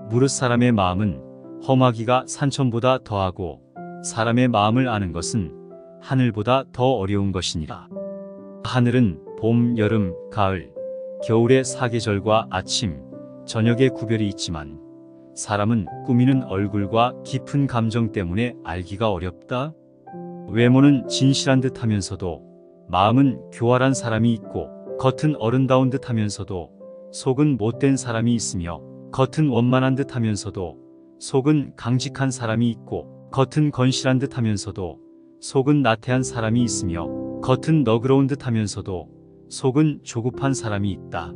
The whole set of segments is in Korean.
무릇 사람의 마음은 험하기가 산천보다 더하고 사람의 마음을 아는 것은 하늘보다 더 어려운 것이니라. 하늘은 봄, 여름, 가을, 겨울의 사계절과 아침, 저녁의 구별이 있지만 사람은 꾸미는 얼굴과 깊은 감정 때문에 알기가 어렵다. 외모는 진실한 듯 하면서도 마음은 교활한 사람이 있고, 겉은 어른다운 듯 하면서도 속은 못된 사람이 있으며, 겉은 원만한 듯 하면서도 속은 강직한 사람이 있고, 겉은 건실한 듯 하면서도 속은 나태한 사람이 있으며, 겉은 너그러운 듯 하면서도 속은 조급한 사람이 있다.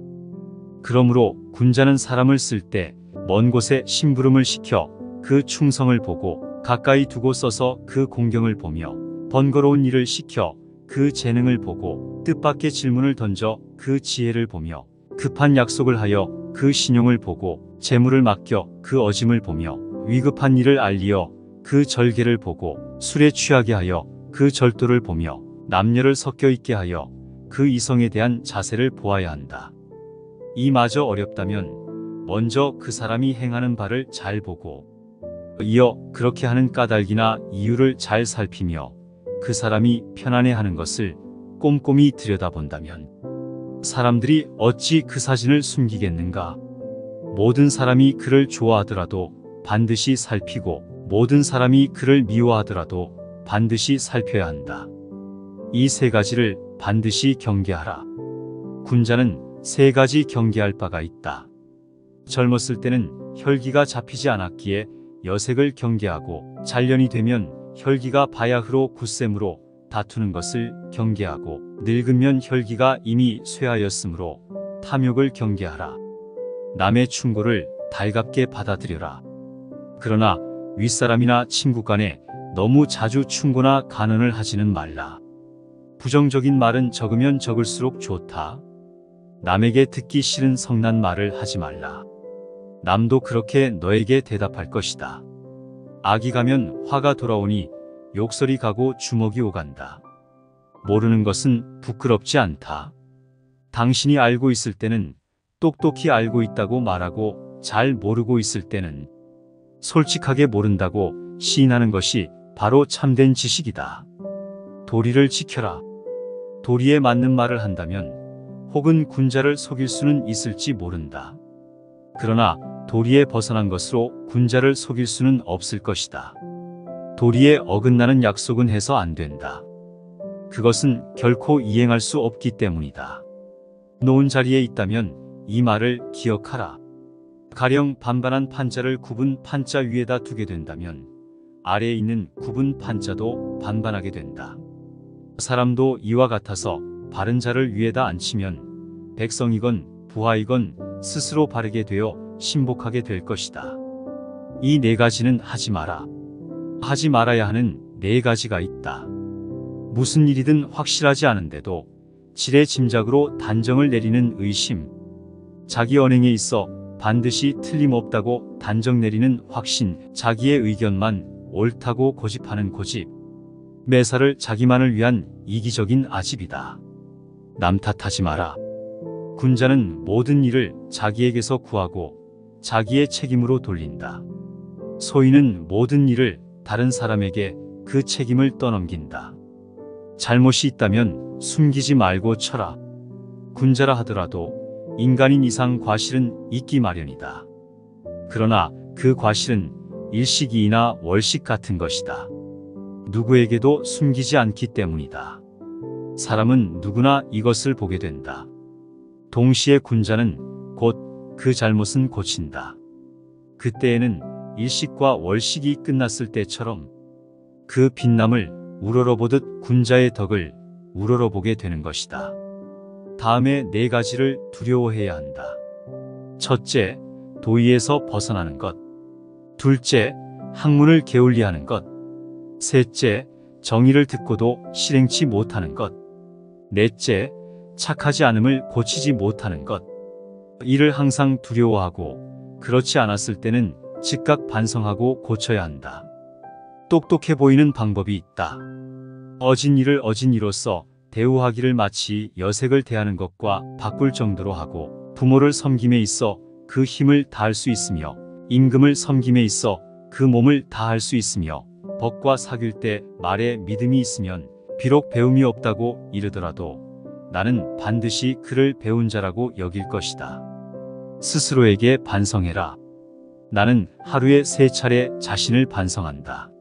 그러므로 군자는 사람을 쓸 때 먼 곳에 심부름을 시켜 그 충성을 보고, 가까이 두고 써서 그 공경을 보며, 번거로운 일을 시켜 그 재능을 보고, 뜻밖의 질문을 던져 그 지혜를 보며, 급한 약속을 하여 그 신용을 보고, 재물을 맡겨 그 어짐을 보며, 위급한 일을 알리어 그 절개를 보고, 술에 취하게 하여 그 절도를 보며, 남녀를 섞여 있게 하여 그 이성에 대한 자세를 보아야 한다. 이마저 어렵다면 먼저 그 사람이 행하는 바를 잘 보고, 이어 그렇게 하는 까닭이나 이유를 잘 살피며 그 사람이 편안해하는 것을 꼼꼼히 들여다본다면 사람들이 어찌 그 사진을 숨기겠는가? 모든 사람이 그를 좋아하더라도 반드시 살피고, 모든 사람이 그를 미워하더라도 반드시 살펴야 한다. 이 세 가지를 반드시 경계하라. 군자는 세 가지 경계할 바가 있다. 젊었을 때는 혈기가 잡히지 않았기에 여색을 경계하고, 잔련이 되면 혈기가 바야흐로 굳셈으로 다투는 것을 경계하고, 늙으면 혈기가 이미 쇠하였으므로 탐욕을 경계하라. 남의 충고를 달갑게 받아들여라. 그러나 윗사람이나 친구 간에 너무 자주 충고나 간언을 하지는 말라. 부정적인 말은 적으면 적을수록 좋다. 남에게 듣기 싫은 성난 말을 하지 말라. 남도 그렇게 너에게 대답할 것이다. 악이 가면 화가 돌아오니 욕설이 가고 주먹이 오간다. 모르는 것은 부끄럽지 않다. 당신이 알고 있을 때는 똑똑히 알고 있다고 말하고, 잘 모르고 있을 때는 솔직하게 모른다고 시인하는 것이 바로 참된 지식이다. 도리를 지켜라. 도리에 맞는 말을 한다면 혹은 군자를 속일 수는 있을지 모른다. 그러나 도리에 벗어난 것으로 군자를 속일 수는 없을 것이다. 도리에 어긋나는 약속은 해서 안 된다. 그것은 결코 이행할 수 없기 때문이다. 놓은 자리에 있다면 이 말을 기억하라. 가령 반반한 판자를 굽은 판자 위에다 두게 된다면 아래에 있는 굽은 판자도 반반하게 된다. 사람도 이와 같아서 바른 자를 위에다 앉히면 백성이건 부하이건 스스로 바르게 되어 신복하게 될 것이다. 이 네 가지는 하지 마라. 하지 말아야 하는 네 가지가 있다. 무슨 일이든 확실하지 않은데도 지레 짐작으로 단정을 내리는 의심, 자기 언행에 있어 반드시 틀림없다고 단정 내리는 확신, 자기의 의견만 옳다고 고집하는 고집, 매사를 자기만을 위한 이기적인 아집이다. 남 탓하지 마라. 군자는 모든 일을 자기에게서 구하고 자기의 책임으로 돌린다. 소인은 모든 일을 다른 사람에게 그 책임을 떠넘긴다. 잘못이 있다면 숨기지 말고 쳐라. 군자라 하더라도 인간인 이상 과실은 있기 마련이다. 그러나 그 과실은 일식이나 월식 같은 것이다. 누구에게도 숨기지 않기 때문이다. 사람은 누구나 이것을 보게 된다. 동시에 군자는 곧 그 잘못은 고친다. 그때에는 일식과 월식이 끝났을 때처럼 그 빛남을 우러러보듯 군자의 덕을 우러러보게 되는 것이다. 다음에 네 가지를 두려워해야 한다. 첫째, 도의에서 벗어나는 것. 둘째, 학문을 게을리하는 것. 셋째, 정의를 듣고도 실행치 못하는 것. 넷째, 착하지 않음을 고치지 못하는 것. 이를 항상 두려워하고 그렇지 않았을 때는 즉각 반성하고 고쳐야 한다. 똑똑해 보이는 방법이 있다. 어진 일을 어진 이로써 대우하기를 마치 여색을 대하는 것과 바꿀 정도로 하고, 부모를 섬김에 있어 그 힘을 다할 수 있으며 임금을 섬김에 있어 그 몸을 다할 수 있으며 법과 사귈 때 말에 믿음이 있으면 비록 배움이 없다고 이르더라도 나는 반드시 그를 배운 자라고 여길 것이다. 스스로에게 반성해라. 나는 하루에 3차례 자신을 반성한다.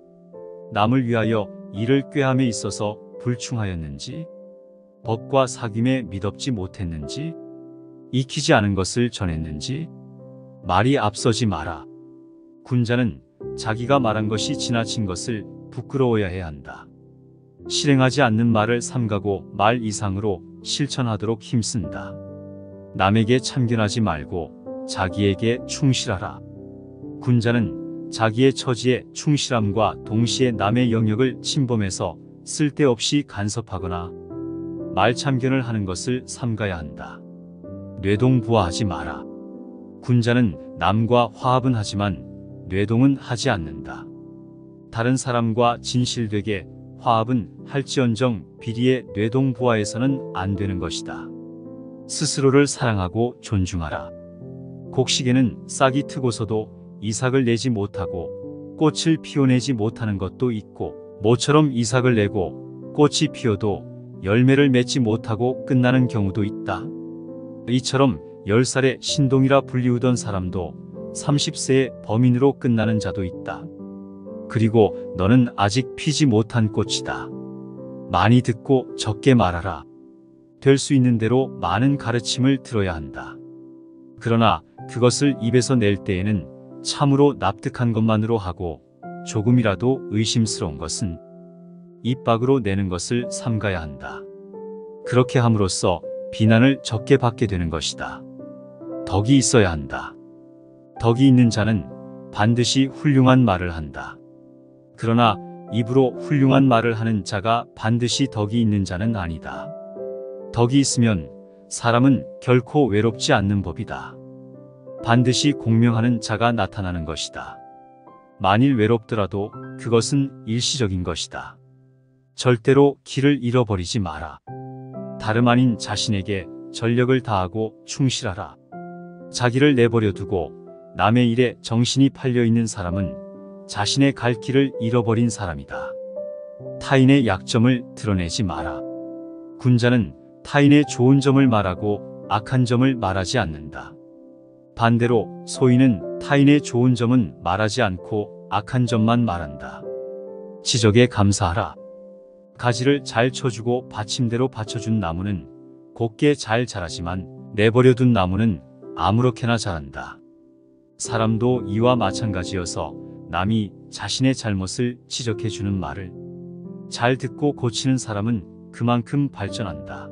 남을 위하여 일을 꾀함에 있어서 불충하였는지, 법과 사귐에 미덥지 못했는지, 익히지 않은 것을 전했는지, 말이 앞서지 마라. 군자는 자기가 말한 것이 지나친 것을 부끄러워야 해야 한다. 실행하지 않는 말을 삼가고 말 이상으로 실천하도록 힘쓴다. 남에게 참견하지 말고 자기에게 충실하라. 군자는 자기의 처지에 충실함과 동시에 남의 영역을 침범해서 쓸데없이 간섭하거나 말참견을 하는 것을 삼가야 한다. 뇌동부화하지 마라. 군자는 남과 화합은 하지만 뇌동은 하지 않는다. 다른 사람과 진실되게 화합은 할지언정 비리의 뇌동부화에서는 안 되는 것이다. 스스로를 사랑하고 존중하라. 곡식에는 싹이 트고서도 이삭을 내지 못하고 꽃을 피워내지 못하는 것도 있고, 모처럼 이삭을 내고 꽃이 피어도 열매를 맺지 못하고 끝나는 경우도 있다. 이처럼 10살에 신동이라 불리우던 사람도 30세에 범인으로 끝나는 자도 있다. 그리고 너는 아직 피지 못한 꽃이다. 많이 듣고 적게 말하라. 될 수 있는 대로 많은 가르침을 들어야 한다. 그러나 그것을 입에서 낼 때에는 참으로 납득한 것만으로 하고, 조금이라도 의심스러운 것은 입 밖으로 내는 것을 삼가야 한다. 그렇게 함으로써 비난을 적게 받게 되는 것이다. 덕이 있어야 한다. 덕이 있는 자는 반드시 훌륭한 말을 한다. 그러나 입으로 훌륭한 말을 하는 자가 반드시 덕이 있는 자는 아니다. 덕이 있으면 사람은 결코 외롭지 않는 법이다. 반드시 공명하는 자가 나타나는 것이다. 만일 외롭더라도 그것은 일시적인 것이다. 절대로 길을 잃어버리지 마라. 다름 아닌 자신에게 전력을 다하고 충실하라. 자기를 내버려 두고 남의 일에 정신이 팔려 있는 사람은 자신의 갈 길을 잃어버린 사람이다. 타인의 약점을 드러내지 마라. 군자는 타인의 좋은 점을 말하고 악한 점을 말하지 않는다. 반대로 소인은 타인의 좋은 점은 말하지 않고 악한 점만 말한다. 지적에 감사하라. 가지를 잘 쳐주고 받침대로 받쳐준 나무는 곱게 잘 자라지만 내버려둔 나무는 아무렇게나 자란다. 사람도 이와 마찬가지여서 남이 자신의 잘못을 지적해주는 말을 잘 듣고 고치는 사람은 그만큼 발전한다.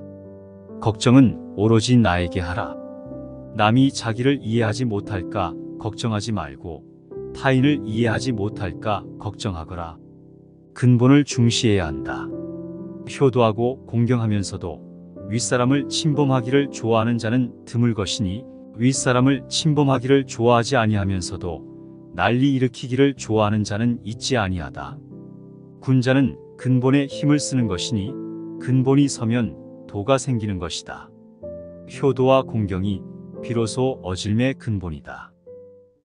걱정은 오로지 나에게 하라. 남이 자기를 이해하지 못할까 걱정하지 말고 타인을 이해하지 못할까 걱정하거라. 근본을 중시해야 한다. 효도하고 공경하면서도 윗사람을 침범하기를 좋아하는 자는 드물 것이니, 윗사람을 침범하기를 좋아하지 아니하면서도 난리 일으키기를 좋아하는 자는 있지 아니하다. 군자는 근본에 힘을 쓰는 것이니 근본이 서면 도가 생기는 것이다. 효도와 공경이 비로소 어질매의 근본이다.